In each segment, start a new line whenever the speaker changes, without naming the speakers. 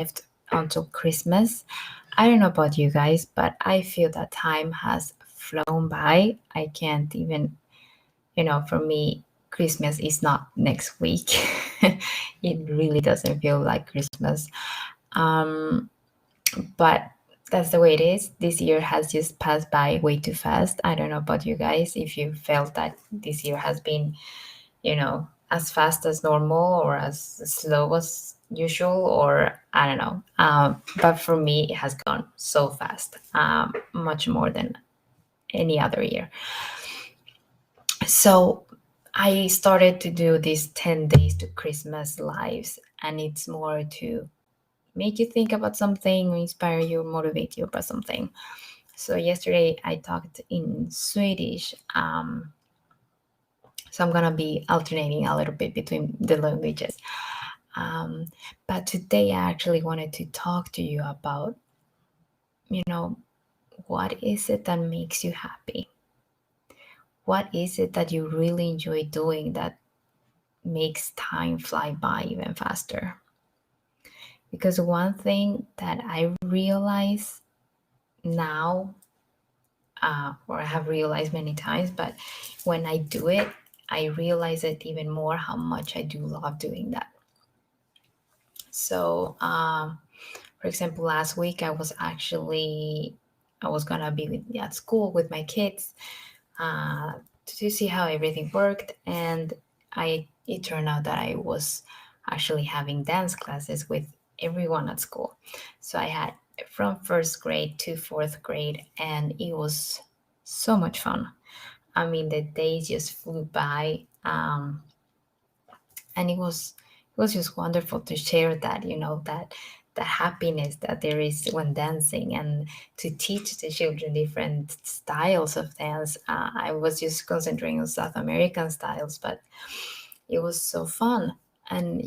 left until Christmas. I don't know about you guys, but I feel that time has flown by. I can't even, for me, Christmas is not next week. It really doesn't feel like Christmas. Um, but that's the way it is. This year has just passed by way too fast. I don't know about you guys if you felt that this year has been, as fast as normal or as slow as usual, or I don't know. But for me, it has gone so fast, much more than any other year. So I started to do these 10 days to Christmas lives, and it's more to make you think about something, inspire you, motivate you about something. So yesterday I talked in Swedish. So I'm gonna be alternating a little bit between the languages. Um, but today I actually wanted to talk to you about, you know, what is it that makes you happy? What is it that you really enjoy doing that makes time fly by even faster? Because one thing that I realize now, or I have realized many times, but when I do it, I realize it even more how much I do love doing that. So, for example, last week I was gonna be at school with my kids uh, to see how everything worked, and it turned out that I was actually having dance classes with everyone at school. So I had from first grade to fourth grade, and it was so much fun. I mean, the days just flew by, and it was just wonderful to share that, that the happiness that there is when dancing, and to teach the children different styles of dance. I was just concentrating on South American styles, but it was so fun. And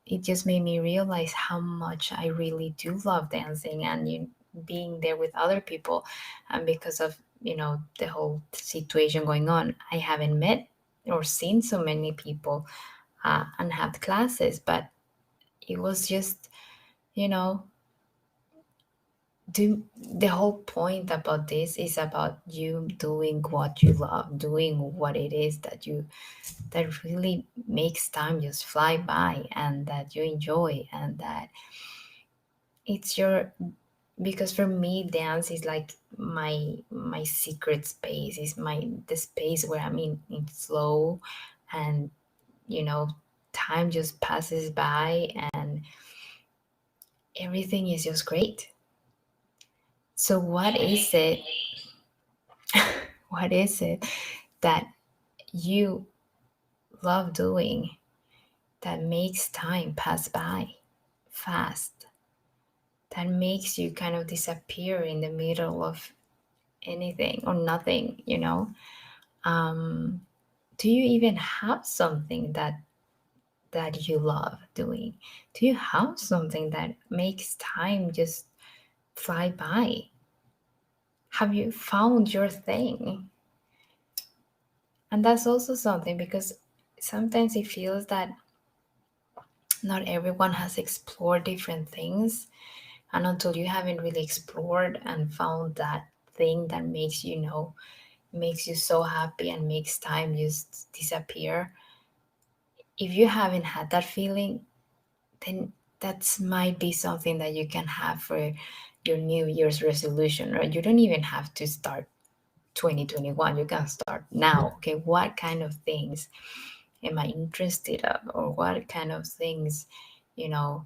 it just made me realize how much I really do love dancing, and being there with other people. And because of the whole situation going on, I haven't met or seen so many people and had classes, but it was just, you know, do the whole point about this is about you doing what you love, doing what it is that really makes time just fly by, and that you enjoy, and that it's your, because for me dance is like my secret space, is the space where I'm in flow, and you know time just passes by, and everything is just great. So what is it that you love doing that makes time pass by fast, that makes you kind of disappear in the middle of anything or nothing, um do you even have something that you love doing? Do you have something that makes time just fly by? Have you found your thing? And that's also something, because sometimes it feels that not everyone has explored different things, and until you haven't really explored and found that thing that makes you so happy and makes time just disappear, if you haven't had that feeling, then that's might be something that you can have for your New Year's resolution. Or you don't even have to start 2021, you can start now. Okay, what kind of things am I interested of, or what kind of things you know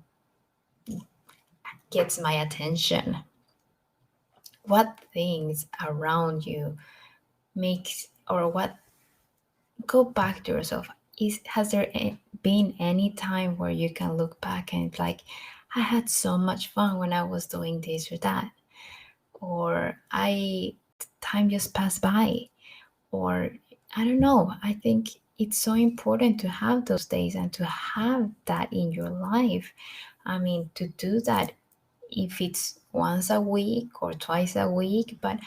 gets my attention? What things around you makes, or what, go back to yourself. Has there been any time where you can look back and it's like, I had so much fun when I was doing this or that, or I time just passed by, or I don't know. I think it's so important to have those days and to have that in your life. I mean, to do that, if it's once a week or twice a week, but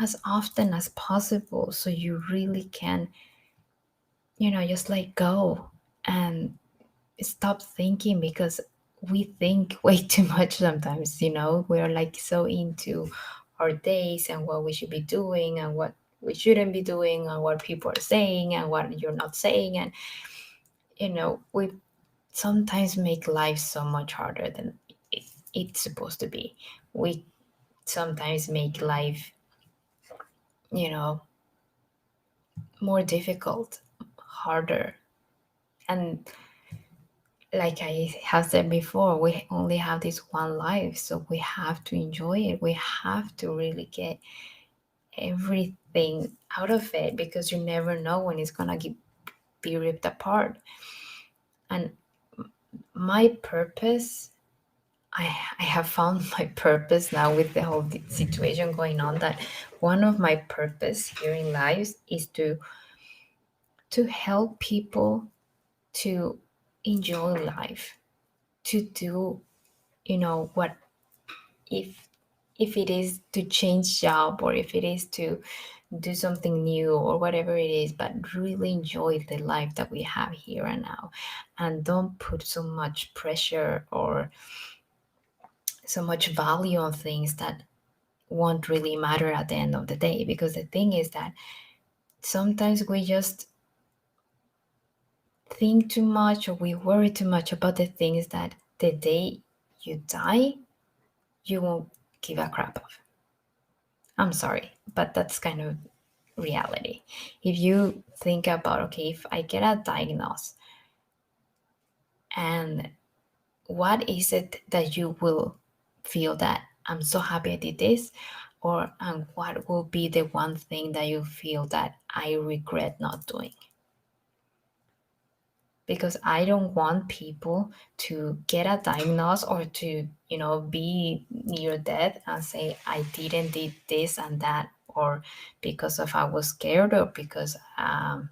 as often as possible, so you really can, just let go and stop thinking. Because we think way too much sometimes, we're like so into our days and what we should be doing and what we shouldn't be doing and what people are saying and what you're not saying. And we sometimes make life so much harder than it, it's supposed to be. We sometimes make life, you know more difficult, harder. And like I have said before, we only have this one life, so we have to enjoy it. We have to really get everything out of it, because you never know when it's gonna be ripped apart. And my purpose, I have found my purpose now with the whole situation going on, that one of my purpose here in life is to help people to enjoy life, to do, what, if it is to change job, or if it is to do something new, or whatever it is, but really enjoy the life that we have here and now, and don't put so much pressure or so much value on things that won't really matter at the end of the day. Because the thing is that sometimes we just think too much, or we worry too much about the things that the day you die, you won't give a crap of. I'm sorry, but that's kind of reality. If you think about, okay, if I get a diagnosis, and what is it that you will feel that I'm so happy I did this? Or and what will be the one thing that you feel that I regret not doing? Because I don't want people to get a diagnosis, or to, be near death and say, I didn't did this and that, or because of I was scared, or because I,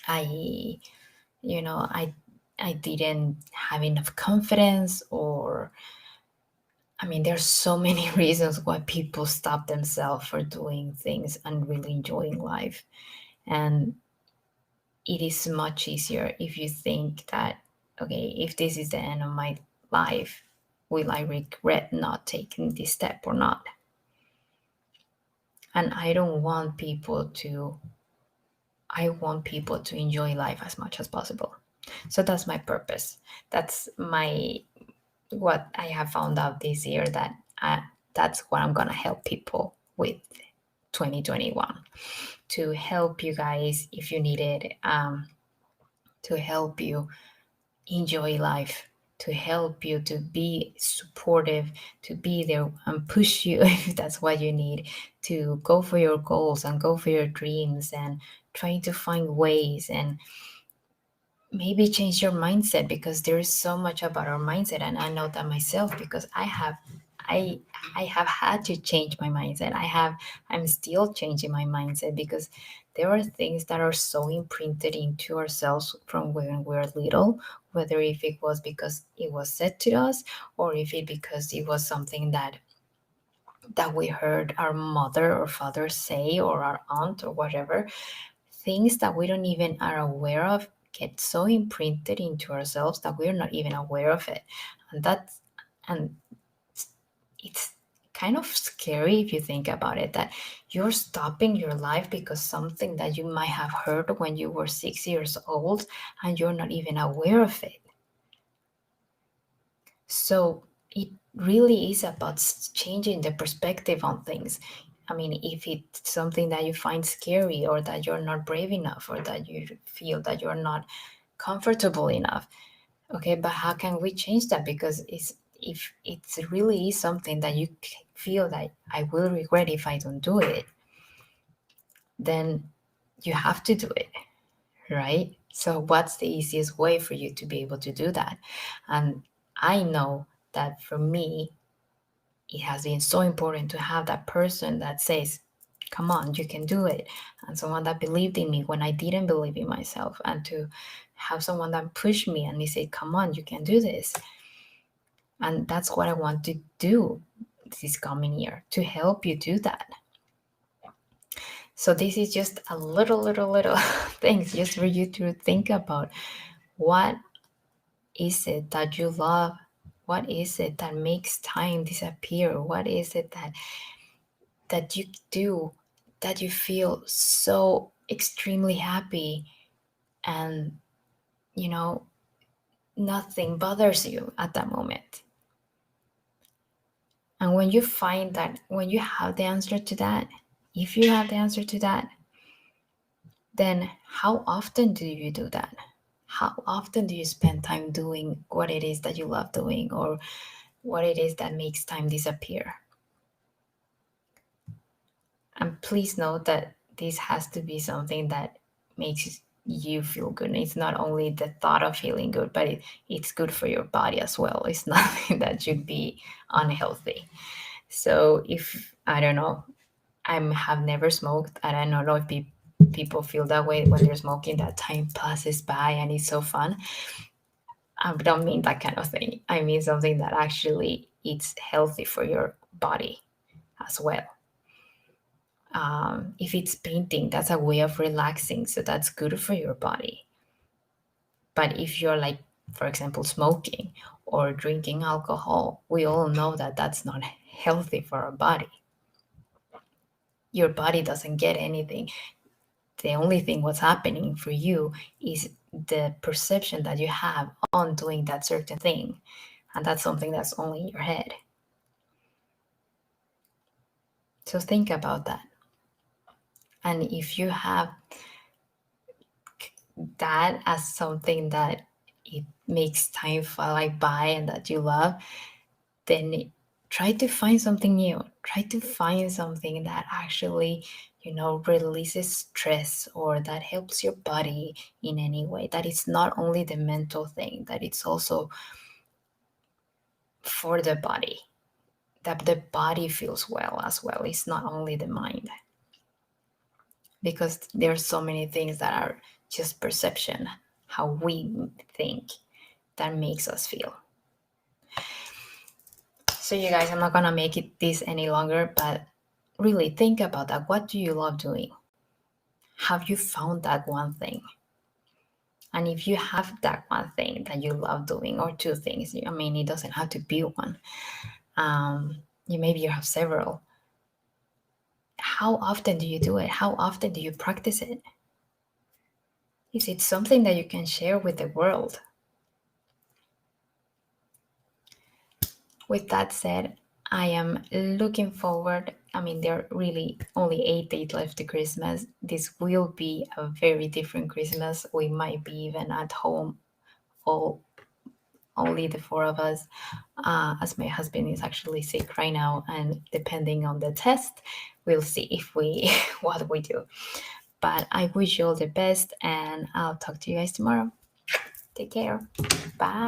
I didn't have enough confidence, or I mean, there's so many reasons why people stop themselves for doing things and really enjoying life. And it is much easier if you think that, okay, if this is the end of my life, will I regret not taking this step or not? And I want people to enjoy life as much as possible. So that's my purpose. That's what I have found out this year, that that's what I'm gonna help people with 2021, to help you guys if you need it, to help you enjoy life, to help you to be supportive, to be there and push you if that's what you need, to go for your goals and go for your dreams, and trying to find ways, and maybe change your mindset, because there is so much about our mindset. And I know that myself, because i I have had to change my mindset. I'm still changing my mindset, because there are things that are so imprinted into ourselves from when we're little, whether if it was because it was said to us, or if it because it was something that we heard our mother or father say, or our aunt, or whatever. Things that we don't even are aware of get so imprinted into ourselves that we're not even aware of it. And it's kind of scary if you think about it, that you're stopping your life because something that you might have heard when you were 6 years old, and you're not even aware of it. So it really is about changing the perspective on things. I mean, if it's something that you find scary, or that you're not brave enough, or that you feel that you're not comfortable enough, okay, but how can we change that? Because if it's really is something that you feel that I will regret if I don't do it, then you have to do it, right? So what's the easiest way for you to be able to do that? And I know that for me, it has been so important to have that person that says, come on, you can do it. And someone that believed in me when I didn't believe in myself, and to have someone that pushed me and he said, come on, you can do this. And that's what I want to do this coming year, to help you do that. So this is just a little things just for you to think about. What is it that you love? What is it that makes time disappear? What is it that you do that you feel so extremely happy, and you know nothing bothers you at that moment? And when you find that, when you have the answer to that, if you have the answer to that, then how often do you do that? How often do you spend time doing what it is that you love doing, or what it is that makes time disappear? And please note that this has to be something that makes you feel good. It's not only the thought of feeling good, but it's good for your body as well. It's nothing that should be unhealthy. So if, I don't know, have never smoked, and I don't know if people feel that way when they're smoking, that time passes by and it's so fun. I don't mean that kind of thing. I mean something that actually it's healthy for your body as well. If it's painting, that's a way of relaxing, so that's good for your body. But if you're like, for example, smoking or drinking alcohol, we all know that that's not healthy for our body. Your body doesn't get anything. The only thing what's happening for you is the perception that you have on doing that certain thing, and that's something that's only in your head. So think about that. And if you have that as something that it makes time fly by and that you love, then try to find something new. Try to find something that actually, releases stress, or that helps your body in any way. That it's not only the mental thing, that it's also for the body, that the body feels well as well. It's not only the mind. Because there's so many things that are just perception, how we think, that makes us feel. So you guys, I'm not gonna make it this any longer, but really think about that. What do you love doing? Have you found that one thing? And if you have that one thing that you love doing, or two things, I mean, it doesn't have to be one. Maybe you have several. How often do you do it? How often do you practice it? Is it something that you can share with the world? With that said, I am looking forward. I mean, there are really only 8 days left to Christmas. This will be a very different Christmas. We might be even at home, all only the four of us, as my husband is actually sick right now, and depending on the test, we'll see if we what we do. But I wish you all the best, and I'll talk to you guys tomorrow. Take care. Bye.